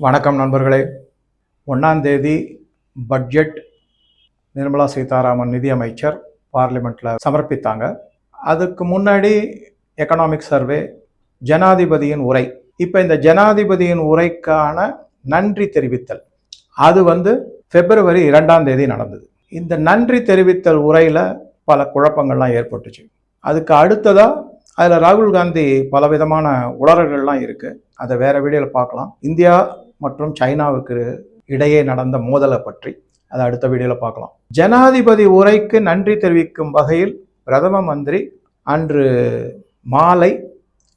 வணக்கம் நண்பர்களே. 1ஆம் தேதி பட்ஜெட் நிர்மலா சீதாராமன் நிதியமைச்சர் பார்லிமெண்ட்டில் சமர்ப்பித்தாங்க. அதுக்கு முன்னாடி எக்கனாமிக் சர்வே, ஜனாதிபதியின் உரை. இப்போ இந்த ஜனாதிபதியின் உரைக்கான நன்றி தெரிவித்தல் அது பிப்ரவரி 2ஆம் தேதி நடந்தது. இந்த நன்றி தெரிவித்தல் உரையில் பல குழப்பங்கள்லாம் ஏற்பட்டுச்சு. அதுக்கு அடுத்ததாக அதில் ராகுல் காந்தி பலவிதமான உளறல்கள்லாம் இருக்குது. அதை வேற வீடியோவில் பார்க்கலாம். இந்தியா மற்றும் சைனாவுக்கு இடையே நடந்த மோதலை பற்றி அதை அடுத்த வீடியோவில் பார்க்கலாம். ஜனாதிபதி உரைக்கு நன்றி தெரிவிக்கும் வகையில் பிரதம மந்திரி அன்று மாலை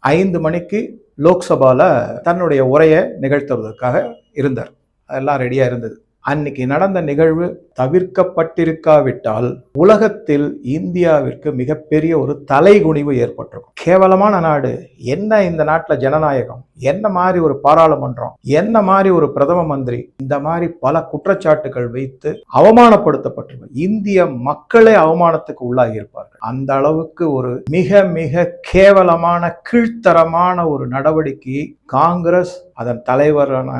5 மணிக்கு லோக்சபாவில் தன்னுடைய உரையை நிகழ்த்துவதற்காக இருந்தார். அதெல்லாம் ரெடியாக இருந்தது. அன்னைக்கு நடந்த நிகழ்வு தவிர்க்கப்பட்டிருக்காவிட்டால் உலகத்தில் இந்தியாவிற்கு மிகப்பெரிய ஒரு தலைகுனிவு ஏற்பட்டிருக்கும். கேவலமான நாடு என்ன, இந்த நாட்டில் ஜனநாயகம் என்ன, மாதிரி ஒரு பாராளுமன்றம் என்ன, மாதிரி ஒரு பிரதம மந்திரி, இந்த மாதிரி பல குற்றச்சாட்டுகள் வைத்து அவமானப்படுத்தப்பட்டிருக்கும். இந்திய மக்களே அவமானத்துக்கு உள்ளாகி இருப்பார்கள். அந்த அளவுக்கு ஒரு மிக மிக கேவலமான கீழ்த்தரமான ஒரு நடவடிக்கையை காங்கிரஸ், அதன் தலைவரான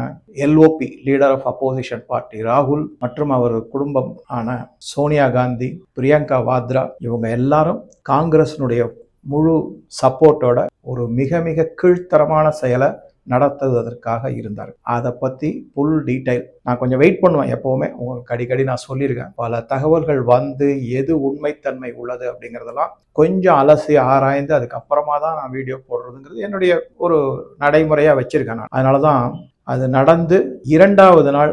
LOP leader of opposition party ராகுல் மற்றும் அவர் குடும்பம் ஆன சோனியா காந்தி, பிரியங்கா வாத்ரா, இவங்க எல்லாரும் காங்கிரஸினுடைய முழு சப்போர்ட்டோட ஒரு மிக மிக கீழ்த்தரமான செயலை நடத்துவதற்காக இருந்தார். அதை பற்றி ஃபுல் டீட்டெயில் நான் கொஞ்சம் வெயிட் பண்ணுவேன். எப்போவுமே உங்களுக்கு அடிக்கடி நான் சொல்லியிருக்கேன். பல தகவல்கள் எது உண்மைத்தன்மை உள்ளது அப்படிங்கிறதெல்லாம் கொஞ்சம் அலசி ஆராய்ந்து அதுக்கப்புறமா தான் நான் வீடியோ போடுறதுங்கிறது என்னுடைய ஒரு நடைமுறையாக வச்சுருக்கேன். நான் அதனால தான் அது நடந்து 2ஆவது நாள்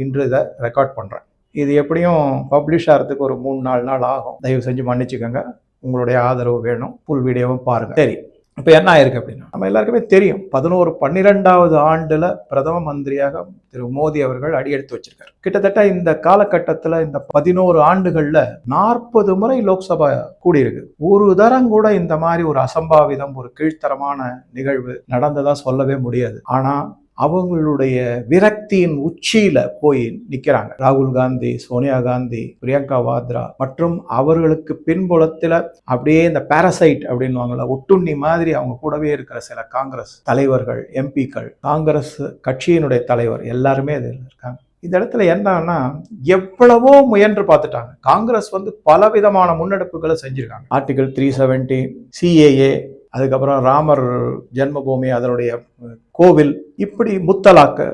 இன்று இதை ரெக்கார்ட் பண்ணுறேன். இது எப்படியும் பப்ளிஷ் ஆகிறதுக்கு ஒரு 3-4 நாள் ஆகும். தயவு செஞ்சு மன்னிச்சுக்கோங்க. உங்களுடைய ஆதரவு வேணும். ஃபுல் வீடியோவும் பாருங்கள். சரி, இப்போ என்ன ஆயிருக்கு அப்படின்னா, நம்ம எல்லாருக்குமே தெரியும் 12வது ஆண்டுல பிரதம மந்திரியாக திரு மோடி அவர்கள் அடியெடுத்து வச்சிருக்காரு. கிட்டத்தட்ட இந்த காலகட்டத்தில் இந்த 11 ஆண்டுகள்ல 40 முறை லோக்சபா கூடியிருக்கு. ஒரு தரம் கூட இந்த மாதிரி ஒரு அசம்பாவிதம், ஒரு கீழ்த்தரமான நிகழ்வு நடந்ததா சொல்லவே முடியாது. ஆனா அவங்களுடைய விரக்தியின் உச்சியில போய் நிக்கிறாங்க ராகுல் காந்தி, சோனியா காந்தி, பிரியங்கா வாத்ரா மற்றும் அவர்களுக்கு பின்புலத்தில் அப்படியே இந்த பாரசைட் அப்படின்வாங்கல்ல, ஒட்டுண்ணி மாதிரி அவங்க கூடவே இருக்கிற சில காங்கிரஸ் தலைவர்கள், எம்பிக்கள், காங்கிரஸ் கட்சியினுடைய தலைவர் எல்லாருமே இதில் இருக்காங்க. இந்த இடத்துல என்னன்னா, எவ்வளவோ முயன்று பார்த்துட்டாங்க. காங்கிரஸ் பலவிதமான முன்னெடுப்புகளை செஞ்சிருக்காங்க. ஆர்டிகல் 370, CAA, அதுக்கப்புறம் ராமர் ஜென்மபூமி, அதனுடைய கோவில், இப்படி முத்தலாக்கு,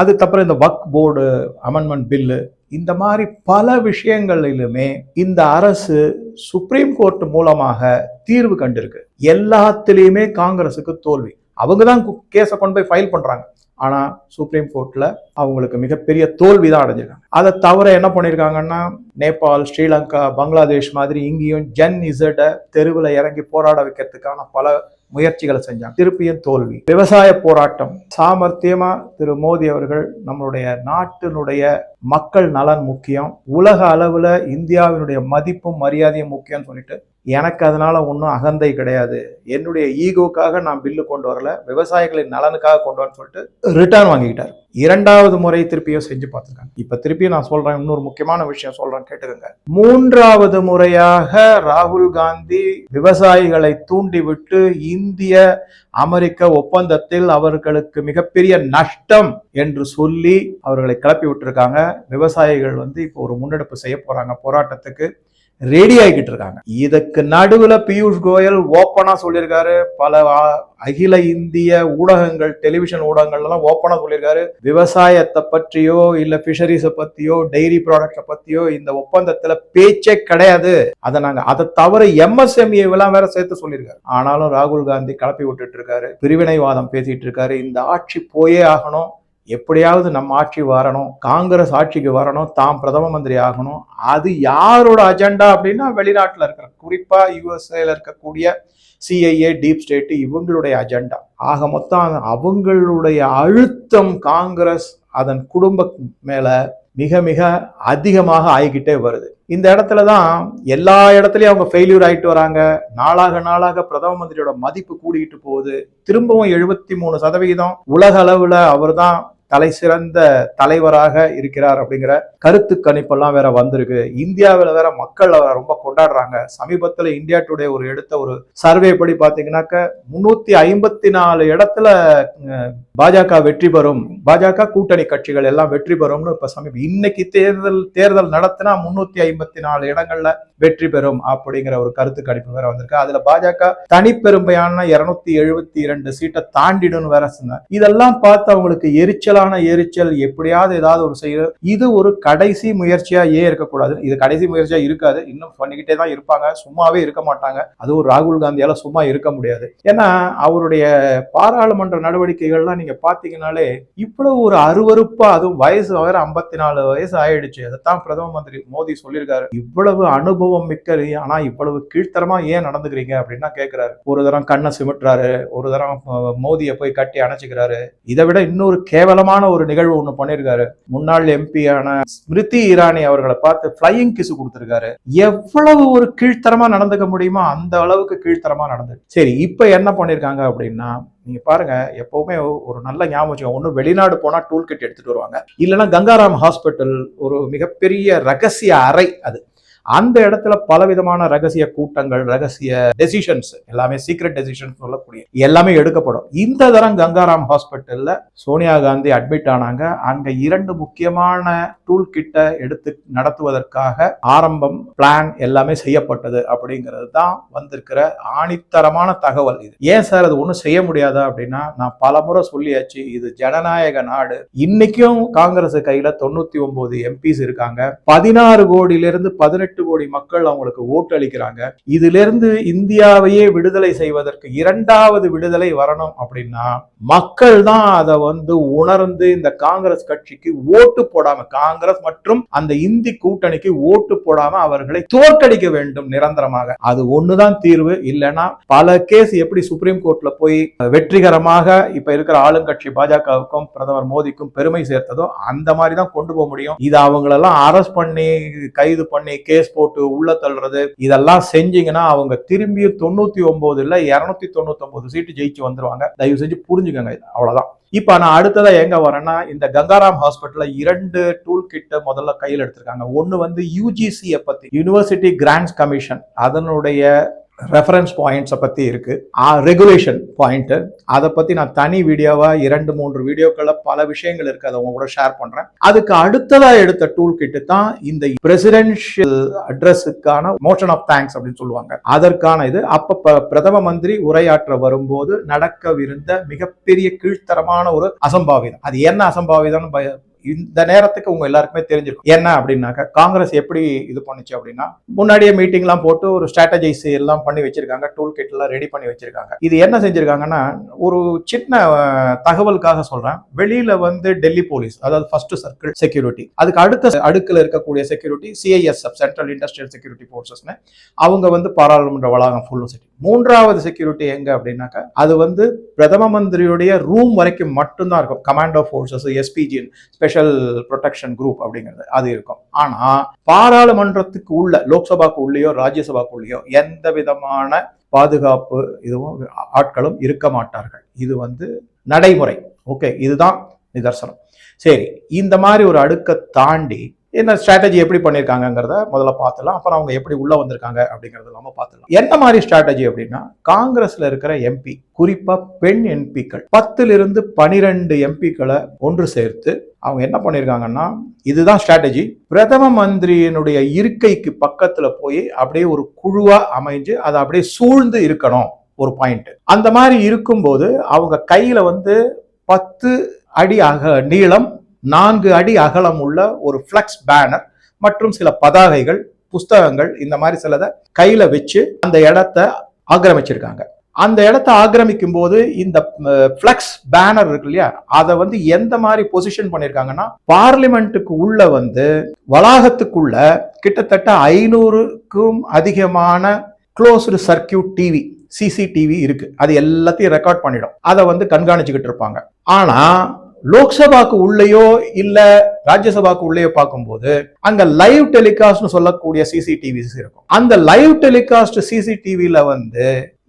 அதுக்கப்புறம் இந்த வக்ஃப் போர்டு அமெண்ட்மெண்ட் பில்லு, இந்த மாதிரி பல விஷயங்களிலுமே இந்த அரசு சுப்ரீம் கோர்ட் மூலமாக தீர்வு கண்டிருக்கு. எல்லாத்திலையுமே காங்கிரஸுக்கு தோல்வி. அவங்க தான் கேஸை கொண்டு போய் ஃபைல் பண்றாங்க. ஆனா சுப்ரீம் கோர்ட்ல அவங்களுக்கு மிகப்பெரிய தோல்வி தான் அடைஞ்சிருக்காங்க. அதை தவிர என்ன பண்ணிருக்காங்கன்னா, நேபாள், ஸ்ரீலங்கா, பங்களாதேஷ் மாதிரி இங்கேயும் ஜன் இசட்டை தெருவில் இறங்கி போராட வைக்கிறதுக்கான பல முயற்சிகளை செஞ்சாங்க. திருப்பியும் தோல்வி. விவசாய போராட்டம் சாமர்த்தியமா திரு மோடி அவர்கள் நம்மளுடைய நாட்டினுடைய மக்கள் நலன் முக்கியம், உலக அளவுல இந்தியாவினுடைய மதிப்பும் மரியாதையும் முக்கியம்னு சொல்லிட்டு, எனக்கு அதனால ஒன்றும் அகந்தை கிடையாது, என்னுடைய ஈகோக்காக நான் பில்லு கொண்டு வரல, விவசாயிகளின் நலனுக்காக கொண்டு வரேன்னு சொல்லிட்டு ரிட்டர்ன் வாங்கிக்கிட்டார். 2ஆவது முறை திருப்பியும் செஞ்சு பார்த்துருக்காங்க. இப்ப திருப்பியும் நான் சொல்றேன், இன்னொரு முக்கியமான விஷயம் சொல்றேன், கேட்டுக்கோங்க. 3ஆவது முறையாக ராகுல் காந்தி விவசாயிகளை தூண்டிவிட்டு இந்திய அமெரிக்க ஒப்பந்தத்தில் அவர்களுக்கு மிகப்பெரிய நஷ்டம் என்று சொல்லி அவர்களை கிளப்பி விட்டுருக்காங்க. விவசாயிகள் இப்போ ஒரு முன்னெடுப்பு செய்ய போறாங்க, போராட்டத்துக்கு ரெடி ஆகிட்டு இருக்காங்க. இதுக்கு நடுவுல பியூஷ் கோயல் ஓப்பனா சொல்லியிருக்காரு. பல அகில இந்திய ஊடகங்கள், டெலிவிஷன் ஊடகங்கள் எல்லாம் ஓப்பனா சொல்லியிருக்காரு, விவசாயத்தை பற்றியோ இல்ல பிஷரிஸை பத்தியோ டெய்ரி ப்ராடக்ட்ஸை பத்தியோ இந்த ஒப்பந்தத்துல பேச்சே கிடையாது. அதை தவிர MSME எல்லாம் வேற சேர்த்து சொல்லியிருக்காரு. ஆனாலும் ராகுல் காந்தி கிளப்பி விட்டுட்டு இருக்காரு, பிரிவினைவாதம் பேசிட்டு இருக்காரு. இந்த ஆட்சி போயே ஆகணும், எப்படியாவது நம்ம ஆட்சி வரணும், காங்கிரஸ் ஆட்சிக்கு வரணும், தாம் பிரதம மந்திரி ஆகணும். அது யாரோட அஜெண்டா அப்படின்னா, வெளிநாட்டில் இருக்கிற, குறிப்பா USA இருக்கக்கூடிய CIA, டீப் ஸ்டேட், இவங்களுடைய அஜெண்டா. ஆக மொத்தம் அவங்களுடைய அழுத்தம் காங்கிரஸ் அதன் குடும்ப மேல மிக மிக அதிகமாக ஆகிக்கிட்டே வருது. இந்த இடத்துல தான் எல்லா இடத்துலயும் அவங்க ஃபெயிலியர் ஆகிட்டு வராங்க. நாளாக பிரதம மந்திரியோட மதிப்பு கூடிக்கிட்டு போகுது. திரும்பவும் 73% உலக அளவுல அவர் தான் தலை சிறந்த தலைவராக இருக்கிறார் அப்படிங்கிற கருத்து கணிப்பெல்லாம் வேற வந்திருக்கு. இந்தியாவில் வேற மக்கள் ரொம்ப கொண்டாடுறாங்க. சமீபத்தில் இந்தியா டுடே எடுத்த ஒரு சர்வே படி பாத்தீங்கன்னாக்க 354 இடத்துல பாஜக வெற்றி பெறும் பாஜக கூட்டணி கட்சிகள் எல்லாம் வெற்றி பெறும்னு இப்ப இன்னைக்கு தேர்தல் நடத்தினா 354 இடங்கள்ல வெற்றி பெறும் அப்படிங்கிற ஒரு கருத்து கணிப்பு வேற வந்திருக்கு. அதுல பாஜக தனிப்பெருமையான 272 சீட்டை தாண்டிடும் வேற சொன்னார். இதெல்லாம் பார்த்து அவங்களுக்கு எரிச்சல், எப்படியாவது ஏதாவது ஒரு செய்ய, இது ஒரு கடைசி முயற்சியா ஏன் இருக்கக்கூடாது? இது கடைசி முயற்சியா இருக்காது, இன்னும் பண்ணிக்கிட்டே தான் இருப்பாங்க, சும்மாவே இருக்க மாட்டாங்க. அதுவும் ராகுல் காந்தியால சும்மா இருக்க முடியாது. ஏன்னா அவருடைய பாராளுமன்ற நடவடிக்கைகள்லாம் நீங்க பாத்தீங்கன்னாலே இவ்வளவு ஒரு அருவருப்பா, அதுவும் வயசு வேற 54 வயசு ஆயிடுச்சு. அதைத்தான் பிரதம மந்திரி மோடி சொல்லியிருக்காரு. இவ்வளவு அனுபவம் மிக்க, ஆனா இவ்வளவு கீழ்த்தரமா ஏன் நடந்துக்கிறீங்க அப்படின்னா கேட்கிறாரு. ஒரு தரம் கண்ணை சிமிட்டுறாரு, ஒரு தரம் மோதியை போய் கட்டி அணைச்சிக்கிறாரு. இதை விட இன்னொரு கேவலமான ஒரு நிகழ்வு ஒண்ணு பண்ணிருக்காரு. முன்னாள் எம்பியான ஸ்மிருதி இரானி அவர்களை பார்த்து ஃபிளையிங் கிஸ் கொடுத்திருக்காரு. எவ்வளவு ஒரு கீழ்த்தரமா நடந்துக்க முடியுமோ அந்த அளவுக்கு கீழ்த்தரமா நடந்தது. சரி, இப்ப என்ன பண்ணிருக்காங்க அப்படின்னா, நீங்க பாருங்க, எப்பவுமே ஒரு நல்ல ஞாபகம், ஒண்ணு வெளிநாடு போனா டூல் கிட் எடுத்துட்டு வருவாங்க, இல்லைன்னா கங்காராம் ஹாஸ்பிட்டல் ஒரு மிகப்பெரிய ரகசிய அறை, அது அந்த இடத்துல பலவிதமான ரகசிய கூட்டங்கள், ரகசிய டெசிஷன்ஸ், எல்லாமே சீக்ரெட் டெசிஷன்ஸ் சொல்லக்கூடிய எல்லாமே எடுக்கப்படும். இந்த தரம் கங்காராம் ஹாஸ்பிட்டல்ல சோனியா காந்தி அட்மிட் ஆனாங்க. அங்க 2 முக்கியமான டூல் கிட்ட எடுத்து நடத்துவதற்காக ஆரம்பம் பிளான் எல்லாமே செய்யப்பட்டது அப்படிங்கிறது தான் வந்திருக்கிற ஆணித்தரமான தகவல். இது ஏன் சார் அது ஒன்றும் செய்ய முடியாதா அப்படின்னா, நான் பல முறை சொல்லியாச்சு, இது ஜனநாயக நாடு. இன்னைக்கும் காங்கிரஸ் கையில 99 எம்பிஸ் இருக்காங்க. 16 கோடியிலிருந்து 18 கோடி மக்கள் அவங்களுக்கு ஓட்டு அளிக்கிறாங்க. இதுல இருந்து இந்தியாவையே விடுதலை செய்வதற்கு 2வது விடுதலை வரணும் அப்படின்னா மக்கள் தான் அதை உணர்ந்து இந்த காங்கிரஸ் கட்சிக்கு ஓட்டு போடாம, காங்கிரஸ் மற்றும் அந்த இந்தி கூட்டணிக்கு ஓட்டு போடாம அவர்களை தோற்கடிக்க வேண்டும் நிரந்தரமாக. அது ஒண்ணுதான் தீர்வு. இல்லைன்னா பல கேஸ் எப்படி சுப்ரீம் கோர்ட்ல போய் வெற்றிகரமாக இப்ப இருக்கிற ஆளுங்கட்சி பாஜகவுக்கும் பிரதமர் மோடிக்கும் பெருமை சேர்த்ததோ அந்த மாதிரி தான் கொண்டு போக முடியும். இது அவங்களெல்லாம் அரெஸ்ட் பண்ணி கைது பண்ணி கேஸ் போட்டு உள்ள தள்ளுறது, இதெல்லாம் செஞ்சீங்கன்னா அவங்க திரும்பியும் 99 இல்ல 299 சீட்டு ஜெயிச்சு வந்துருவாங்க. தயவு செஞ்சு புரிஞ்சுக்கங்க, அவ்வளவுதான். இப்ப நான் அடுத்ததா எங்க வரேன்னா, இந்த கங்காராம் ஹாஸ்பிட்டல்ல 2 டூல் கிட்ட முதல்ல கையில் எடுத்திருக்காங்க. ஒன்னு யூஜிசி பத்தி, யூனிவர்சிட்டி கிராண்ட்ஸ் கமிஷன், அதனுடைய ரெஃபரன்ஸ் பாயிண்ட்ஸை பத்தி இருக்கு, ரெகுலேஷன் பாயிண்ட், அதை பத்தி நான் தனி வீடியோவா 2-3 வீடியோக்கள பல விஷயங்கள் இருக்கு, அதை உங்க கூட ஷேர் பண்றேன். அதுக்கு அடுத்ததா எடுத்த டூல் கிட் தான் இந்த பிரசிடென்ஷியல் அட்ரஸுக்கான மோஷன் ஆஃப் தேங்க்ஸ் அப்படின்னு சொல்லுவாங்க. அதற்கான இது அப்ப பிரதம மந்திரி உரையாற்ற வரும்போது நடக்கவிருந்த மிகப்பெரிய கீழ்த்தரமான ஒரு அசம்பாவிதம். அது என்ன அசம்பாவிதம் இந்த நேரத்துக்கு உங்க எல்லாருக்குமே தெரிஞ்சிருக்கும். என்ன அப்படின்னாக்க, காங்கிரஸ் எப்படி இது பண்ணுச்சு அப்படின்னா, முன்னாடியே மீட்டிங் எல்லாம் போட்டு ஒரு ஸ்ட்ராட்டஜைஸ் எல்லாம் பண்ணி வச்சிருக்காங்க, டூல் கிட் எல்லாம் ரெடி பண்ணி வச்சிருக்காங்க. இது என்ன செஞ்சிருக்காங்கன்னா, ஒரு சின்ன தகவலுக்காக சொல்றேன், வெளியில டெல்லி போலீஸ், அதாவது ஃபர்ஸ்ட் சர்க்கிள் செக்யூரிட்டி, அதுக்கு அடுத்த அடுக்குல இருக்கக்கூடிய security CISF, central industrial security போர்சஸ்னு, அவங்க பாராளுமன்ற வளாகம் ஃபுல்லும் செக்யூரிட்டி. 3வது செக்யூரிட்டி எங்க அப்படின்னாக்க, அது பிரதம மந்திரியுடைய ரூம் வரைக்கும் மட்டும்தான் இருக்கும். Commando forces, SPG, special protection group அப்படிங்கிறது அது இருக்கும். ஆனா பாராளுமன்றத்துக்கு உள்ள, லோக்சபாக்கு உள்ளேயோ ராஜ்யசபாக்கு உள்ளேயோ எந்த விதமான பாதுகாப்பு இதுவும் ஆட்களும் இருக்க மாட்டார்கள். இது நடைமுறை. ஓகே, இதுதான் நிதர்சனம். சரி, இந்த மாதிரி ஒரு அடுக்க தாண்டி என்ன ஸ்ட்ராட்டஜி எப்படி பண்ணியிருக்காங்கிறத முதல்ல பார்த்துலாம், அப்புறம் அவங்க எப்படி உள்ள வந்திருக்காங்க அப்படிங்கிறது இல்லாம பார்த்துலாம். என்ன மாதிரி ஸ்ட்ராட்டஜி அப்படின்னா, காங்கிரஸ்ல இருக்கிற MP, குறிப்பா பெண் எம்பிக்கள் 10லிருந்து 12 எம்பிக்களை ஒன்று சேர்த்து அவங்க என்ன பண்ணிருக்காங்கன்னா, இதுதான் ஸ்ட்ராட்டஜி, பிரதம மந்திரியினுடைய இருக்கைக்கு பக்கத்துல போய் அப்படியே ஒரு குழுவா அமைஞ்சு அதை அப்படியே சூழ்ந்து இருக்கணும். ஒரு பாயிண்ட் அந்த மாதிரி இருக்கும்போது அவங்க கையில 10 அடி நீளம், 4 அடி அகலம் உள்ள ஒரு ஃபிளக்ஸ் பேனர் மற்றும் சில பதாகைகள், புஸ்தகங்கள், இந்த மாதிரி சிலதை கையில வச்சு அந்த இடத்த ஆக்கிரமிச்சிருக்காங்க. அந்த இடத்தை ஆக்கிரமிக்கும் போது இந்த ஃபிளக்ஸ் பேனர் இருக்கு இல்லையா, அதை எந்த மாதிரி பொசிஷன் பண்ணிருக்காங்கன்னா, பார்லிமெண்ட்டுக்கு உள்ள வளாகத்துக்குள்ள கிட்டத்தட்ட 500க்கும் அதிகமான க்ளோஸ்டு சர்க்கியூட் டிவி, CCTV இருக்கு. அது எல்லாத்தையும் ரெக்கார்ட் பண்ணிடும். அதை கண்காணிச்சுக்கிட்டு இருப்பாங்க. ஆனா லோக்சபாக்கு உள்ளேயோ இல்ல ராஜ்யசபாக்கு உள்ளேயோ பார்க்கும்போது அங்க லைவ் டெலிகாஸ்ட் சொல்லக்கூடிய CCTVs இருக்கும். அந்த லைவ் டெலிகாஸ்ட் CCTVல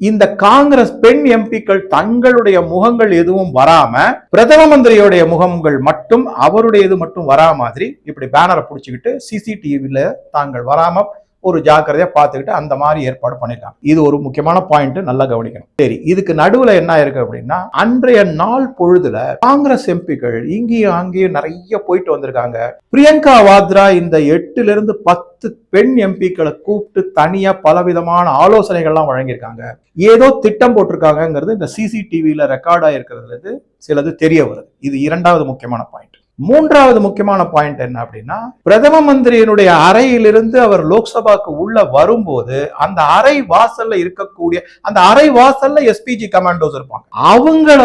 இந்த காங்கிரஸ் பெண் எம்பிக்கள் தங்களுடைய முகங்கள் எதுவும் வராம, பிரதம மந்திரியுடைய முகங்கள் மட்டும், அவருடைய இது மட்டும் வரா மாதிரி இப்படி பேனரை பிடிச்சுக்கிட்டு CCTVல தாங்கள் வராம ஒரு ஜாக்கிரதையா பார்த்துக்கிட்டு அந்த மாதிரி ஏற்பாடு பண்ணிருக்காங்க. இது ஒரு முக்கியமான பாயிண்ட், நல்லா கவனிக்கணும். சரி, இதுக்கு நடுவுல என்ன இருக்கு அப்படின்னா, அன்றைய நாள் பொழுதுல காங்கிரஸ் எம்பிக்கள் இங்கேயும் அங்கேயும் நிறைய போயிட்டு வந்திருக்காங்க. பிரியங்கா வாத்ரா இந்த 8 to 10 பெண் எம்பிக்களை கூப்பிட்டு தனியா பலவிதமான ஆலோசனைகள்லாம் வழங்கியிருக்காங்க. ஏதோ திட்டம் போட்டிருக்காங்கிறது இந்த சிசிடிவியில ரெக்கார்ட் ஆயிருக்கிறது சிலது தெரிய வருது. இது இரண்டாவது முக்கியமான பாயிண்ட். மூன்றாவது முக்கியமான பாயிண்ட் என்ன அப்படின்னா, பிரதம மந்திரியினுடைய அறையிலிருந்து அவர் லோக்சபாக்கு உள்ள வரும்போது அந்த அறை வாசல்ல இருக்கக்கூடிய அந்த அறை வாசல்ல எஸ்பிஜி கமாண்டோஸ் இருப்பாங்க. அவங்கள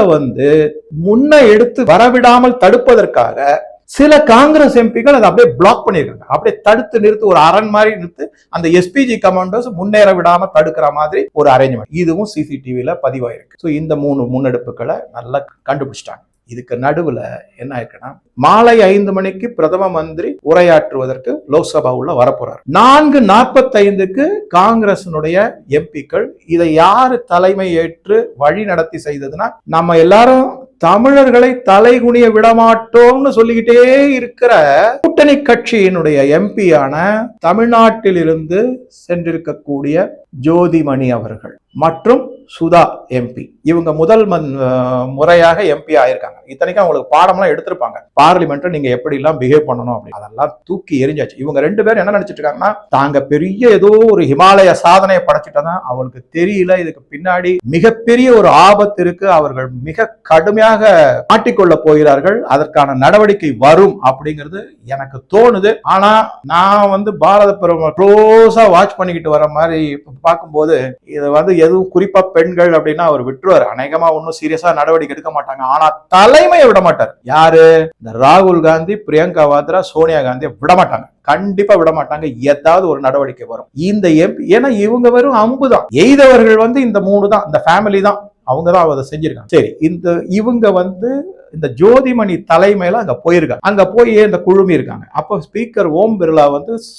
முன்ன எடுத்து வரவிடாமல் தடுப்பதற்காக சில காங்கிரஸ் எம்பிக்கள் அதை அப்படியே பிளாக் பண்ணிருக்காங்க. அப்படியே தடுத்து நிறுத்து, ஒரு அரண் மாதிரி நிறுத்து, அந்த எஸ்பிஜி கமாண்டோஸ் முன்னேற விடாம தடுக்கிற மாதிரி ஒரு அரேஞ்ச்மெண்ட். இதுவும் சிசிடிவில பதிவாயிருக்கு. ஸோ இந்த 3 முன்னெடுப்புகளை நல்லா கண்டுபிடிச்சிட்டாங்க. இதுக்கு நடுவுல என்ன ஆயிருக்குன்னா, மாலை 5 மணிக்கு பிரதம மந்திரி உரையாற்றுவதற்கு லோக்சபா உள்ள வரப்போறாரு. 4:45 காங்கிரசினுடைய எம்பிக்கள் இதை யாரு தலைமை ஏற்று வழி நடத்தி செய்ததுன்னா, நம்ம எல்லாரும் தமிழர்களை தலைகுனிய விடமாட்டோம்னு சொல்லிக்கிட்டே இருக்கிற கூட்டணி கட்சியினுடைய எம்பியான தமிழ்நாட்டில் இருந்து சென்றிருக்கக்கூடிய ஜோதிமணி அவர்கள் மற்றும் சுதா எம்பி, இவங்க முதல் முறையாக எம்பி ஆயிருக்காங்க. இத்தனைக்கும் அவங்களுக்கு பாடம்லாம் எடுத்திருப்பாங்க, பார்லிமெண்ட்ல நீங்க எப்படி எல்லாம் பிஹேவ் பண்ணணும் அப்படின்னு. அதெல்லாம் தூக்கி எரிஞ்சாச்சு. இவங்க 2 பேரும் என்ன நினைச்சிட்டு இருக்காங்கன்னா, தாங்க பெரிய ஏதோ ஒரு ஹிமாலய சாதனையை படைச்சிட்டதான் அவங்களுக்கு தெரியல, இதுக்கு பின்னாடி மிகப்பெரிய ஒரு ஆபத்து இருக்கு, அவர்கள் மிக கடுமையாக மாட்டிக்கொள்ள போகிறார்கள், அதற்கான நடவடிக்கை வரும் அப்படிங்கிறது எனக்கு தோணுது. ஆனா நான் பாரத பிரதமர் க்ளோஸா வாட்ச் பண்ணிக்கிட்டு வர மாதிரி பார்க்கும்போது இது எதுவும் குறிப்பா பெண்கள் அப்படின்னா அவர் விட்டுருவாரு. அநேகமா ஒன்னும் சீரியஸா நடவடிக்கை எடுக்க மாட்டாங்க. ஆனா தலைமையை விட மாட்டார். யாரு? இந்த ராகுல் காந்தி, பிரியங்கா வாத்ரா, சோனியா காந்தியை விட மாட்டாங்க. கண்டிப்பா விட மாட்டாங்க. ஏதாவது ஒரு நடவடிக்கை வரும். இந்த எம்பி, ஏன்னா இவங்க வெறும் அம்புதான் எய்தவர்கள் இந்த 3 தான், இந்த ஃபேமிலி தான், அவங்க தான் அதை செஞ்சிருக்காங்க. சரி, இவங்க இந்த ஜோதிமணி தலைமையில அங்க போயிருக்காங்க. அங்க போய் இந்த குழுமி இருக்காங்க. அப்ப ஸ்பீக்கர் ஓம் பிர்லா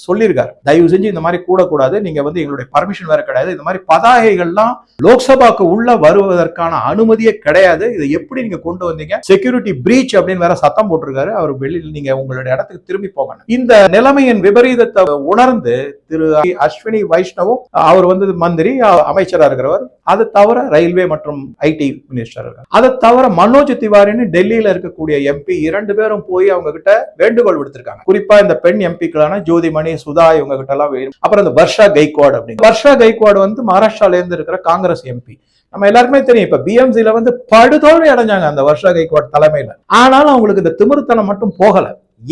சொல்லியிருக்காரு, தயவு செஞ்சு இந்த மாதிரி கூடக்கூடாது, நீங்க எங்களுடைய பர்மிஷன் வேற கிடையாது, இந்த மாதிரி பதாகைகள்லாம் லோக்சபாக்கு உள்ள வருவதற்கான அனுமதியே கிடையாது, இதை எப்படி நீங்க கொண்டு வந்தீங்க, செக்யூரிட்டி பிரீச் அப்படின்னு வேற சத்தம் போட்டிருக்காரு. அவர் வெளியில் நீங்க உங்களுடைய இடத்துக்கு திரும்பி போங்க. இந்த நிலைமையின் விபரீதத்தை உணர்ந்து திரு அஸ்வினி வைஷ்ணவும், அவர் மந்திரி அமைச்சரா இருக்கிறவர், அது தவிர ரயில்வே மற்றும் ஐடி மினிஸ்டர் இருக்கார், அதை தவிர மனோஜ் திவாரின்னு டெல்லியில இருக்கக்கூடிய எம்பி 2 பேரும் போய் அவங்க கிட்ட வேண்டுகோள் விடுத்திருக்காங்க. குறிப்பா இந்த பெண் எம்பிக்களான ஜோதிமணி, சுதா இவங்க கிட்ட எல்லாம். அப்புறம் இந்த வர்ஷா கைக்வாட் அப்படின்னு, வர்ஷா கைக்வாட் மகாராஷ்டிரால இருந்து இருக்கிற காங்கிரஸ் எம்பி. நம்ம எல்லாருக்குமே தெரியும், இப்ப பிஎம்சில படுதோல்வி அடைஞ்சாங்க அந்த வர்ஷா கைக்வாட் தலைமையில. ஆனாலும் அவங்களுக்கு இந்த திமிருத்தனம் மட்டும் போகல.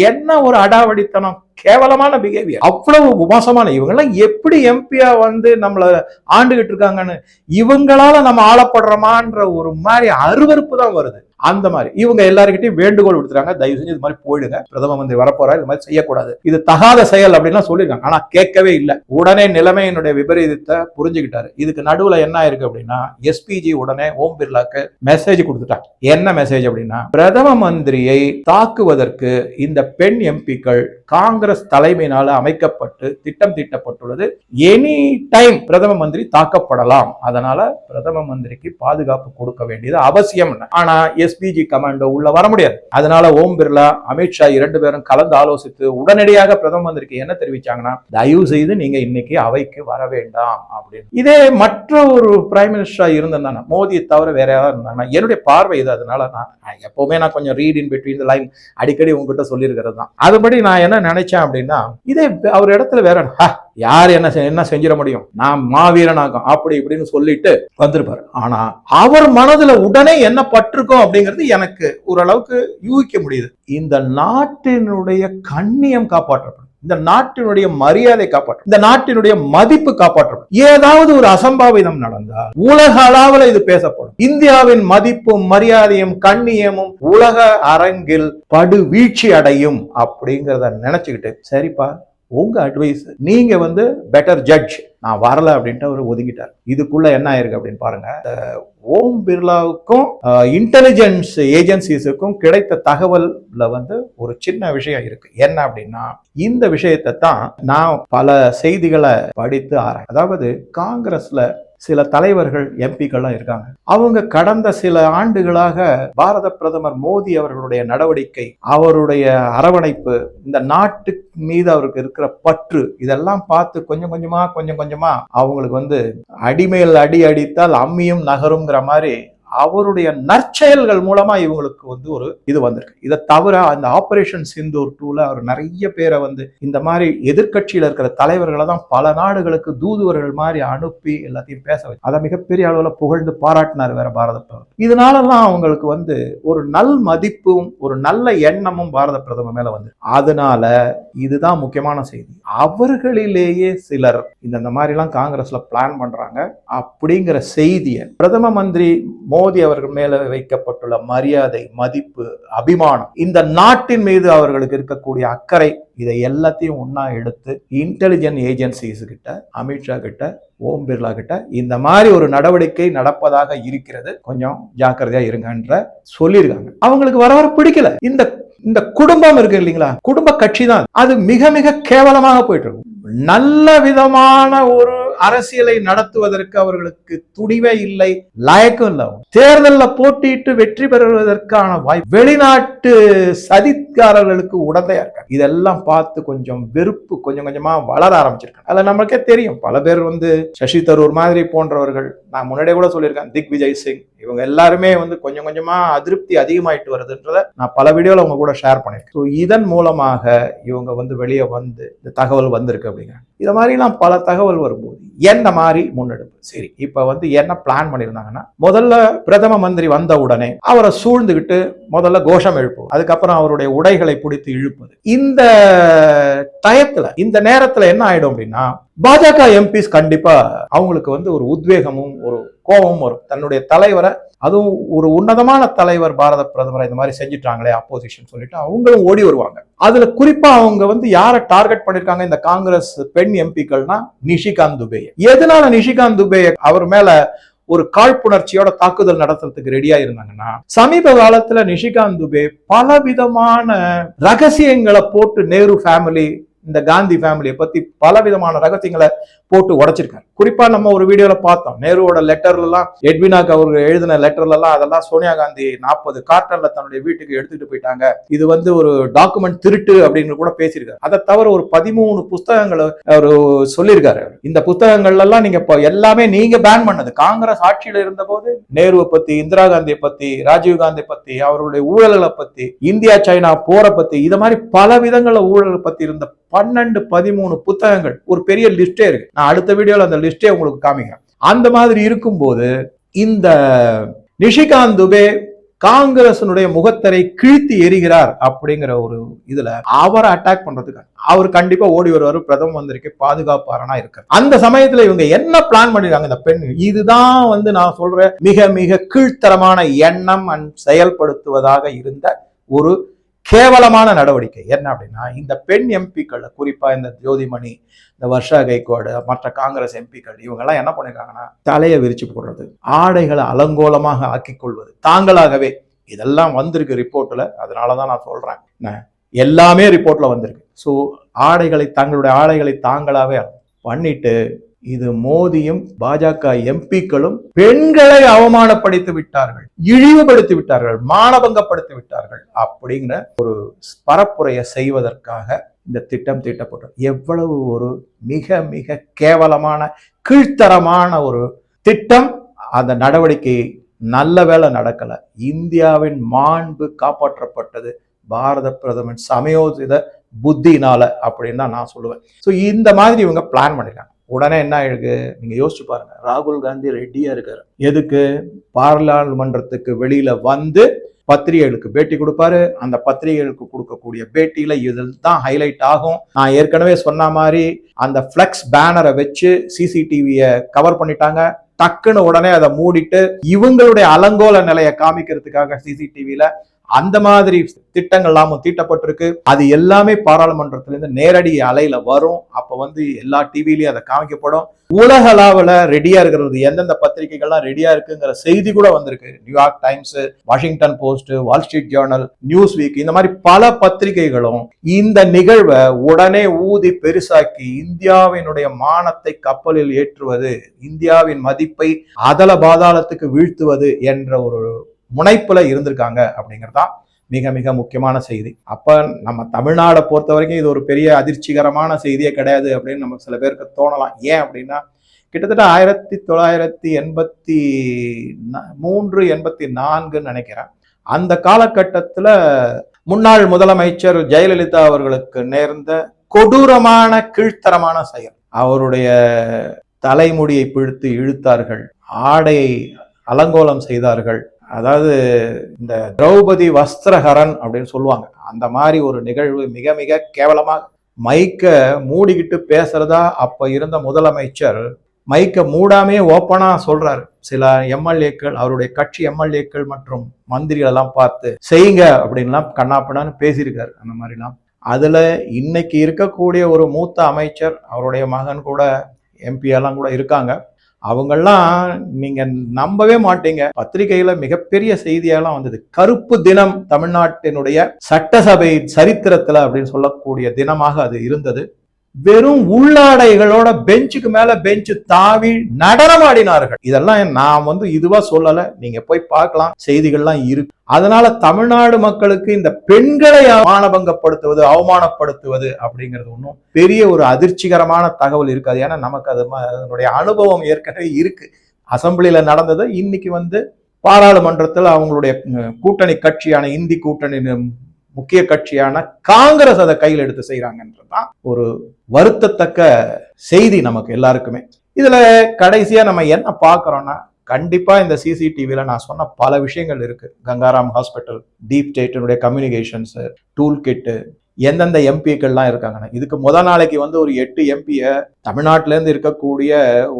என்ன ஒரு அடாவடித்தனம், கேவலமான பிஹேவியர், அவ்வளவு மோசமான. இவங்க எல்லாம் எப்படி எம்பியா நம்மள ஆண்டுகிட்டு இருக்காங்கன்னு, இவங்களால நம்ம ஆளப்படுறோமான்ற ஒரு மாதிரி அருவருப்பு தான் வருது. அந்த மாதிரி இவங்க எல்லாருக்கிட்டையும் வேண்டுகோள் விடுத்துறாங்க, தயவு செஞ்சு இது மாதிரி போயிடுங்க, பிரதம மந்திரி வரப்போறாரு, இது மாதிரி செய்யக்கூடாது, இது தகாத செயல் அப்படின்லாம் சொல்லியிருக்காங்க. ஆனா கேட்கவே இல்லை. உடனே நிலைமையினுடைய விபரீதத்தை புரிஞ்சுக்கிட்டாரு. இதுக்கு நடுவுல என்ன ஆயிருக்கு அப்படின்னா, எஸ்பிஜி உடனே ஓம் பிர்லாக்கு மெசேஜ் கொடுத்துட்டாங்க. என்ன மெசேஜ் அப்படின்னா, பிரதம மந்திரியை தாக்குவதற்கு இந்த பெண் எம்பிக்கள் காங்கிரஸ் தலைமையினால அமைக்கப்பட்டு திட்டம் தீட்டப்பட்டுள்ளது. எனி டைம் பிரதம மந்திரி தாக்கப்படலாம், அதனால பிரதம மந்திரிக்கு பாதுகாப்பு கொடுக்க வேண்டியது அவசியம். ஆனா எஸ்பிஜி கமாண்டோ உள்ள வர முடியாது. அதனால ஓம் பிர்லா, அமித்ஷா 2 பேரும் கலந்து ஆலோசித்து உடனடியாக பிரதம மந்திரிக்கு என்ன தெரிவிச்சாங்கன்னா, தயவு செய்து நீங்க இன்னைக்கு அவைக்கு வர வேண்டாம் அப்படின்னு. இதே மற்ற ஒரு பிரைம் மினிஸ்டரா இருந்தாங்க, மோதியை தவிர வேற யாராவது இருந்தாங்கன்னா, என்னுடைய பார்வை இது. அதனால நான் எப்பவுமே கொஞ்சம் read in between the line அடிக்கடி உங்ககிட்ட சொல்லியிருக்கிறது தான். அதுபடி நான் என்ன நினைச்சேன் அப்படின்னா, இதே அவர் இடத்துல வேற யார் என்ன செஞ்சிட முடியும், நான் மாவீரனாகும் அப்படி இப்படின்னு சொல்லிட்டு வந்திருப்பாரு. ஆனா அவர் மனதுல உடனே என்ன பட்டிருக்கும் அப்படிங்கிறது எனக்கு ஓரளவுக்கு யூகிக்க முடியுது. இந்த நாட்டினுடைய கண்ணியம் காப்பாற்றப்படும், இந்த நாட்டினுடைய மரியாதை காப்பாற்றும், இந்த நாட்டினுடைய மதிப்பு காப்பாற்றப்படும். ஏதாவது ஒரு அசம்பாவிதம் நடந்தால் உலக அளவில் இது பேசப்படும். இந்தியாவின் மதிப்பும் மரியாதையும் கண்ணியமும் உலக அரங்கில் படு வீழ்ச்சி அடையும் அப்படிங்கிறத நினைச்சுக்கிட்டு, சரிப்பா உங்க அட்வைஸ், நீங்க பெட்டர் ஜட்ஜ், நான் வரல அப்படின்ட்டு அவர் ஒதுங்கிட்டார். இதுக்குள்ள என்ன ஆயிருக்கு அப்படின்னு பாருங்க. ஓம் பிர்லாவுக்கும் இன்டெலிஜென்ஸ் ஏஜென்சிஸுக்கும் கிடைத்த தகவல்ல ஒரு சின்ன விஷயம் இருக்கு. என்ன அப்படின்னா, இந்த விஷயத்தை தான் நான் பல செய்திகளை படித்து ஆராய், அதாவது காங்கிரஸ்ல சில தலைவர்கள் எம்பிக்கள்லாம் இருக்காங்க. அவங்க கடந்த சில ஆண்டுகளாக பாரத பிரதமர் மோடி அவர்களுடைய நடவடிக்கை, அவருடைய அரவணைப்பு, இந்த நாட்டு மீது அவருக்கு இருக்கிற பற்று, இதெல்லாம் பார்த்து கொஞ்சம் கொஞ்சமா அவங்களுக்கு அடிமேல் அடி அடித்தால் அம்மியும் நகருங்கிற மாதிரி அவருடைய நற்செயல்கள் மூலமா இவங்களுக்கு ஒரு இது வந்திருக்கு. இதை தவிர அந்த ஆபரேஷன் சிந்தூர் 2ல அவர் நிறைய பேரை இந்த மாதிரி எதிர்கட்சியில இருக்கிற தலைவர்களை தான் பல நாடுகளுக்கு தூதுவர்கள் மாதிரி அனுப்பி எல்லாத்தையும் பேச வச்சு அதை மிகப்பெரிய அளவில் புகழ்ந்து பாராட்டினார் வேற பாரத பிரதமர். இதனாலலாம் அவங்களுக்கு ஒரு நல் மதிப்பும் ஒரு நல்ல எண்ணமும் பாரத பிரதமர் மேல அதனால இதுதான் முக்கியமான செய்தி. அவர்களிலேயே சிலர் இந்த மாதிரி எல்லாம் காங்கிரஸ்ல பிளான் பண்றாங்க அப்படிங்கிற செய்தியை பிரதம மந்திரி மோடி அவர்கள் மேல வைக்கப்பட்டுள்ள மரியாதை, மதிப்பு, அபிமானம், இந்த நாட்டின் மீது அவர்களுக்கு இருக்கக்கூடிய அக்கறை, இதை எல்லாத்தையும் ஒன்னா எடுத்து இன்டெலிஜென்ட் ஏஜென்சிஸ் கிட்ட, அமித்ஷா கிட்ட, ஓம் பிர்லா கிட்ட இந்த மாதிரி ஒரு நடவடிக்கை நடப்பதாக இருக்கிறது, கொஞ்சம் ஜாக்கிரதையா இருங்கன்ற சொல்லியிருக்காங்க. அவங்களுக்கு வர பிடிக்கல. இந்த குடும்பம் இருக்கு இல்லைங்களா, குடும்ப கட்சி தான் அது மிக மிக கேவலமாக போயிட்டு இருக்கும். நல்ல விதமான ஒரு அரசியலை நடத்துவதற்கு அவர்களுக்கு துணிவே இல்லை, லாயக்கும் இல்லை. தேர்தலில் போட்டியிட்டு வெற்றி பெறுவதற்கான வாய்ப்பு வெளிநாட்டு சதிகாரர்களுக்கு உடந்தையா இருக்காங்க. இதெல்லாம் பார்த்து கொஞ்சம் வெறுப்பு கொஞ்சம் கொஞ்சமா வளர ஆரம்பிச்சிருக்காங்க. அதுல நம்மளுக்கே தெரியும், பல பேர் சசி தரூர் மாதிரி போன்றவர்கள், நான் முன்னாடியே கூட சொல்லியிருக்கேன், திக் விஜய் சிங், இவங்க எல்லாருமே கொஞ்சம் கொஞ்சமா அதிருப்தி அதிகமாயிட்டு வருதுன்றத நான் பல வீடியோல அவங்க கூட ஷேர் பண்ணிருக்கேன். ஸோ இதன் மூலமாக இவங்க வெளியே இந்த தகவல் வந்திருக்கு அப்படிங்க. இத மாதிரிலாம் பல தகவல் வரும்போது என்ன மாதிரி முன்னெடுப்பு, சரி இப்ப என்ன பிளான் பண்ணியிருந்தாங்கன்னா, முதல்ல பிரதம மந்திரி வந்த உடனே அவரை சூழ்ந்துகிட்டு முதல்ல கோஷம் எழுப்புவது, அதுக்கப்புறம் அவருடைய உடைகளை பிடித்து இழுப்பது. இந்த டயத்துல இந்த நேரத்துல என்ன ஆயிடும் அப்படின்னா, பாஜக எம்பிஸ் கண்டிப்பா அவங்களுக்கு ஒரு உத்வேகமும் ஒரு கோபமும் வரும். தன்னுடைய தலைவரை, அதுவும் ஒரு உன்னதமான தலைவர் பாரத பிரதமரை இந்த மாதிரி செஞ்சுட்டாங்களே அப்போசிஷன் சொல்லிட்டு அவங்களும் ஓடி வருவாங்க. அதுல குறிப்பா அவங்க யாரை டார்கெட் பண்ணிருக்காங்க இந்த காங்கிரஸ் பெண் எம்பிக்கள்னா, நிஷிகாந்த் துபே. எதனால நிஷிகாந்த் துபே அவர் மேல ஒரு காழ்ப்புணர்ச்சியோட தாக்குதல் நடத்துறதுக்கு ரெடியா இருந்தாங்கன்னா, சமீப காலத்துல நிஷிகாந்த் துபே பல விதமான ரகசியங்களை போட்டு நேரு ஃபேமிலி, இந்த காந்தி ஃபேமிலியை பத்தி பல விதமான ரகசியங்களை போட்டு உடைச்சிருக்காரு. குறிப்பா நம்ம ஒரு வீடியோல பார்த்தோம், நேருவோட லெட்டர்ல எல்லாம், எட்வினாக்கு அவருக்கு எழுதின லெட்டர்ல எல்லாம் அதெல்லாம் சோனியா காந்தி 40 கார்டன்ல தன்னுடைய வீட்டுக்கு எடுத்துட்டு போயிட்டாங்க, இது ஒரு டாக்குமெண்ட் திருட்டு அப்படின்னு கூட பேசியிருக்காரு. அதை தவிர ஒரு 13 புத்தகங்களை அவரு சொல்லியிருக்காரு. இந்த புத்தகங்கள்ல எல்லாம் நீங்க எல்லாமே நீங்க பேன் பண்ணது, காங்கிரஸ் ஆட்சியில இருந்த போது நேருவை பத்தி, இந்திரா காந்தியை பத்தி, ராஜீவ் காந்தி பத்தி, அவருடைய ஊழல்களை பத்தி, இந்தியா சைனா போரை பத்தி, இத மாதிரி பல விதங்கள ஊழல் பத்தி இருந்த 12-13 புத்தகங்கள், ஒரு பெரிய லிஸ்டே இருக்கு. நான் அடுத்த வீடியோல அந்த லிஸ்டே உங்களுக்கு காமிக்கிறேன். அந்த மாதிரி இருக்கும்போது இந்த நிஷிகாந்த் துபே காங்கிரசினுடைய முகத்தரை கிழித்து எரிகிறார் அப்படிங்கிற ஒரு இதுல அவரை அட்டாக் பண்றதுக்கு அவர் கண்டிப்பா ஓடி வருவார், பிரதம மந்திரிக்கு பாதுகாப்பாரனா இருக்கார். அந்த சமயத்துல இவங்க என்ன பிளான் பண்ணிருக்காங்க, இந்த பெண், இதுதான் நான் சொல்ற மிக மிக கீழ்த்தரமான எண்ணம் செயல்படுத்துவதாக இருந்த ஒரு கேவலமான நடவடிக்கை. என்ன அப்படின்னா, இந்த பெண் எம்பிக்கள், குறிப்பா இந்த ஜோதிமணி, இந்த வர்ஷா கைக்வாடு, மற்ற காங்கிரஸ் எம்பிக்கள், இவங்க எல்லாம் என்ன பண்ணிருக்காங்கன்னா, தலையை விரிச்சு போடுறது, ஆடைகளை அலங்கோலமாக ஆக்கிக் கொள்வது தாங்களாகவே, இதெல்லாம் வந்திருக்கு ரிப்போர்ட்ல. அதனாலதான் நான் சொல்றேன், எல்லாமே ரிப்போர்ட்ல வந்திருக்கு. ஸோ தங்களுடைய ஆடைகளை தாங்களாவே பண்ணிட்டு, இது மோடியும் பாஜக எம்பிக்களும் பெண்களை அவமானப்படுத்தி விட்டார்கள், இழிவுபடுத்தி விட்டார்கள், மானபங்கப்படுத்தி விட்டார்கள் அப்படிங்கிற ஒரு பரப்புரையை செய்வதற்காக இந்த திட்டம் தீட்டப்பட்டது. எவ்வளவு ஒரு மிக மிக கேவலமான கீழ்த்தரமான ஒரு திட்டம். அந்த நடவடிக்கை நல்ல வேளை நடக்கல. இந்தியாவின் மாண்பு காப்பாற்றப்பட்டது பாரத பிரதமர் சமயோசித புத்தினால அப்படின்னு தான் நான் சொல்லுவேன். ஸோ இந்த மாதிரி இவங்க பிளான் பண்ணிருக்காங்க. உடனே என்ன ஆயிருக்கு, நீங்க யோசிச்சு பாருங்க, ராகுல் காந்தி ரெடியா இருக்காரு. எதுக்கு? பாராளுமன்றத்துக்கு வெளியில பத்திரிகைகளுக்கு பேட்டி கொடுப்பாரு. அந்த பத்திரிகைகளுக்கு கொடுக்கக்கூடிய பேட்டியில இதில் தான் ஹைலைட் ஆகும். நான் ஏற்கனவே சொன்ன மாதிரி அந்த பிளெக்ஸ் பேனரை வச்சு சிசிடிவியை கவர் பண்ணிட்டாங்க. டக்குன்னு உடனே அதை மூடிட்டு இவங்களுடைய அலங்கோல நிலையை காமிக்கிறதுக்காக சிசிடிவியில அந்த மாதிரி திட்டங்கள் எல்லாமும் தீட்டப்பட்டிருக்கு. அது எல்லாமே பாராளுமன்றத்திலிருந்து நேரடி அலையில வரும். அப்ப வந்து எல்லா டிவிலையும் அதை காமிக்கப்படும். உலக அளவுல ரெடியா இருக்கிறது, எந்தெந்த பத்திரிகைகள்லாம் ரெடியா இருக்குங்கிற செய்தி கூட வந்திருக்கு. New York times, Washington post, Wall Street Journal, news week, இந்த மாதிரி பல பத்திரிகைகளும் இந்த நிகழ்வை உடனே ஊதி பெருசாக்கி இந்தியாவினுடைய மானத்தை கப்பலில் ஏற்றுவது, இந்தியாவின் மதிப்பை அதல பாதாளத்துக்கு வீழ்த்துவது என்ற ஒரு முனைப்புல இருந்திருக்காங்க அப்படிங்கறதுதான் மிக மிக முக்கியமான செய்தி. அப்ப நம்ம தமிழ்நாடை பொறுத்த வரைக்கும் இது ஒரு பெரிய அதிர்ச்சிகரமான செய்தியே கிடையாது அப்படின்னு நமக்கு சில பேருக்கு தோணலாம். ஏன் அப்படின்னா கிட்டத்தட்ட 1983-84 நினைக்கிறேன். அந்த காலகட்டத்துல முன்னாள் முதலமைச்சர் ஜெயலலிதா அவர்களுக்கு நேர்ந்த கொடூரமான கீழ்த்தரமான செயல். அவருடைய தலைமுடியை பிடித்து இழுத்தார்கள், ஆடையை அலங்கோலம் செய்தார்கள். அதாவது இந்த திரௌபதி வஸ்திரஹரன் அப்படின்னு சொல்லுவாங்க, அந்த மாதிரி ஒரு நிகழ்வு. மிக மிக கேவலமாக மைக்க மூடிக்கிட்டு பேசுறதா அப்ப இருந்த முதலமைச்சர் மைக்க மூடாமே ஓப்பனா சொல்றாரு. சில எம்எல்ஏக்கள், அவருடைய கட்சி எம்எல்ஏக்கள் மற்றும் மந்திரிகள் எல்லாம் பார்த்து செய்யுங்க அப்படின்லாம் கண்ணாப்பண்ணான்னு பேசியிருக்காரு. அந்த மாதிரிலாம் அதுல இன்னைக்கு இருக்கக்கூடிய ஒரு மூத்த அமைச்சர், அவருடைய மகன் கூட எம்பி எல்லாம் கூட இருக்காங்க. அவங்கெல்லாம் நீங்க நம்பவே மாட்டீங்க, பத்திரிகையில மிகப்பெரிய செய்தியெல்லாம் வந்தது. கருப்பு தினம் தமிழ்நாட்டினுடைய சட்டசபை சரித்திரத்துல அப்படின்னு சொல்லக்கூடிய தினமாக அது இருந்தது. வெறும் உள்ளாடைகளோட பெஞ்சுக்கு மேல பெஞ்சு தாவி நடனமாடினார்கள். இதெல்லாம் நான் வந்து இதுவா சொல்லல, நீங்க போய் பார்க்கலாம், செய்திகள்லாம் இருக்கு. அதனால தமிழ்நாடு மக்களுக்கு இந்த பெண்களை மானபங்கப்படுத்துவது, அவமானப்படுத்துவது அப்படிங்கிறது ஒன்றும் பெரிய ஒரு அதிர்ச்சிகரமான தகவல் இருக்காது. ஏன்னா நமக்கு அதனுடைய அனுபவம் ஏற்கனவே இருக்கு. அசம்பிளியில நடந்தது இன்னைக்கு வந்து பாராளுமன்றத்தில் அவங்களுடைய கூட்டணி கட்சியான இந்தி கூட்டணி முக்கிய கட்சியான காங்கிரஸ் அதை கையில் எடுத்து செய்யறாங்கன்றதுதான் ஒரு வருத்தத்தக்க செய்தி நமக்கு எல்லாருக்குமே. இதுல கடைசியா நம்ம என்ன பாக்குறோம்னா, கண்டிப்பா இந்த சிசிடிவில நான் சொன்ன பல விஷயங்கள் இருக்கு. கங்காராம் ஹாஸ்பிட்டல், டீப் ஸ்டேட்டினுடைய கம்யூனிகேஷன்ஸ், டூல் கிட்டு, எந்தெந்த எம்பிக்கள்லாம் இருக்காங்கன்னா, இதுக்கு நாளைக்கு வந்து ஒரு 8 எம்பியை தமிழ்நாட்டில இருந்து இருக்கக்கூடிய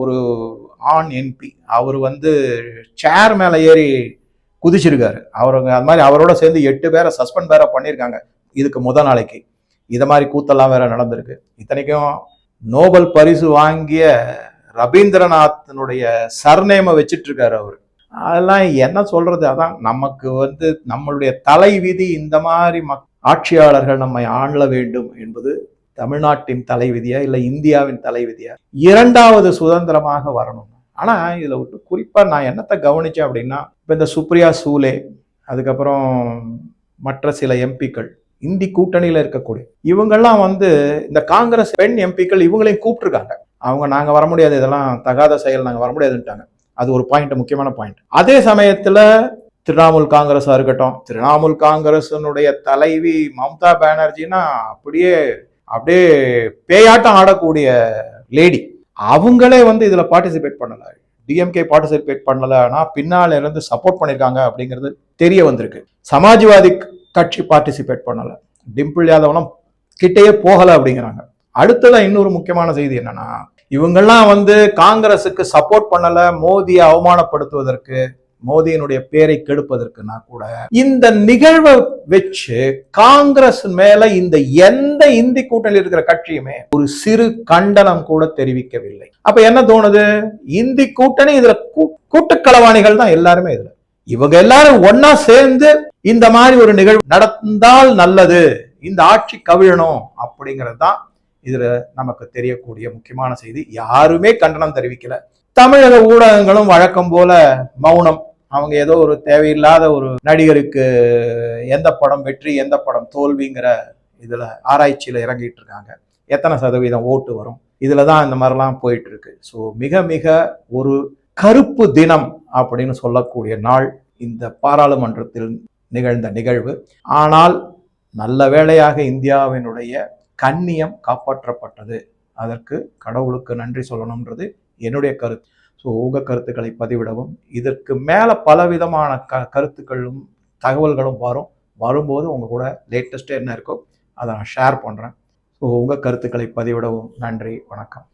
ஒரு ஆண் எம்பி, அவர் வந்து சேர் மேல ஏறி குதிச்சிருக்காரு. அவருங்க அது மாதிரி அவரோட சேர்ந்து 8 பேரை சஸ்பெண்ட் வேற பண்ணியிருக்காங்க இதுக்கு நாளைக்கு. இதை மாதிரி கூத்தெல்லாம் வேற நடந்திருக்கு. இத்தனைக்கும் நோபல் பரிசு வாங்கிய ரவீந்திரநாத்தினுடைய சர்நேமை வச்சிட்டு இருக்காரு அவரு. அதெல்லாம் என்ன சொல்றது? அதான் நமக்கு வந்து நம்மளுடைய தலை விதி, இந்த மாதிரி ஆட்சியாளர்கள் நம்மை ஆள வேண்டும் என்பது தமிழ்நாட்டின் தலைவிதியா இல்ல இந்தியாவின் தலைவிதியா? இரண்டாவது சுதந்திரமாக வரணும். ஆனா இதுல விட்டு குறிப்பா நான் என்னத்தை கவனிச்சேன் அப்படின்னா, இப்ப இந்த சுப்ரியா சூலே, அதுக்கப்புறம் மற்ற சில எம்பிக்கள், இந்தி கூட்டணியில இருக்கக்கூடிய இவங்கெல்லாம் வந்து இந்த காங்கிரஸ் பெண் எம்பிக்கள் இவங்களையும் கூப்பிட்டுருக்காங்க. அவங்க நாங்க வர முடியாது, இதெல்லாம் தகாத செயல், நாங்க வர முடியாதுன்ட்டாங்க. அது ஒரு பாயிண்ட், முக்கியமான பாயிண்ட். அதே சமயத்துல திரிணாமுல் காங்கிரஸா இருக்கட்டும், திரிணாமுல் காங்கிரஸினுடைய தலைவி மம்தா பானர்ஜினா அப்படியே பேயாட்டம் ஆடக்கூடிய லேடி, அவங்களே வந்து இதுல பார்ட்டிசிபேட் பண்ணல. டிஎம்கே பார்ட்டிசிபேட் பண்ணல, ஆனா பின்னால இருந்து சப்போர்ட் பண்ணிருக்காங்க அப்படிங்கிறது தெரிய வந்திருக்கு. சமாஜ்வாதி கட்சி பார்ட்டிசிபேட் பண்ணல, டிம்பிள் யாதவ்லாம் கிட்டேயே போகல அப்படிங்கிறாங்க. அடுத்ததான் இன்னொரு முக்கியமான செய்தி என்னன்னா, இவங்கெல்லாம் வந்து காங்கிரஸுக்கு சப்போர்ட் பண்ணல, மோதியை அவமானப்படுத்துவதற்கு, மோதியினுடைய பேரை கெடுப்பதற்குனா கூட இந்த நிகழ்வை வச்சு காங்கிரஸ் மேல இந்த எந்த இந்தி கூட்டணியில் இருக்கிற கட்சியுமே ஒரு சிறு கண்டனம் கூட தெரிவிக்கவில்லை. அப்ப என்ன தோணுது? இந்தி கூட்டணி இதுல கூட்டுக்களவாணிகள் தான் எல்லாருமே. இதுல இவங்க எல்லாரும் ஒன்னா சேர்ந்து இந்த மாதிரி ஒரு நிகழ்வு நடந்தால் நல்லது, இந்த ஆட்சி கவிழணும் அப்படிங்கிறது தான் இதுல நமக்கு தெரியக்கூடிய முக்கியமான செய்தி. யாருமே கண்டனம் தெரிவிக்கல. தமிழக ஊடகங்களும் வழக்கம் போல மௌனம். அவங்க ஏதோ ஒரு தேவையில்லாத ஒரு நடிகருக்கு எந்த படம் வெற்றி எந்த படம் தோல்விங்கிற இதுல ஆராய்ச்சியில இறங்கிட்டு இருக்காங்க. எத்தனை சதவீதம் ஓட்டு வரும், இதுலதான் இந்த மாதிரிலாம் போயிட்டு இருக்கு. ஸோ மிக மிக ஒரு கருப்பு தினம் அப்படின்னு சொல்லக்கூடிய நாள் இந்த பாராளுமன்றத்தில் நிகழ்ந்த நிகழ்வு. ஆனால் நல்ல வேளையாக இந்தியாவினுடைய கண்ணியம் காப்பாற்றப்பட்டது. அதற்கு கடவுளுக்கு நன்றி சொல்லணும்ன்றது என்னுடைய கருத்து. ஸோ உங்கள் கருத்துக்களை பதிவிடவும், இதற்கு மேலே பலவிதமான கருத்துக்களும் தகவல்களும் வரும்போது உங்கள் கூட லேட்டஸ்ட்டு என்ன இருக்கோ அதை நான் ஷேர் பண்ணுறேன். ஸோ உங்கள் கருத்துக்களை பதிவிடவும் நன்றி, வணக்கம்.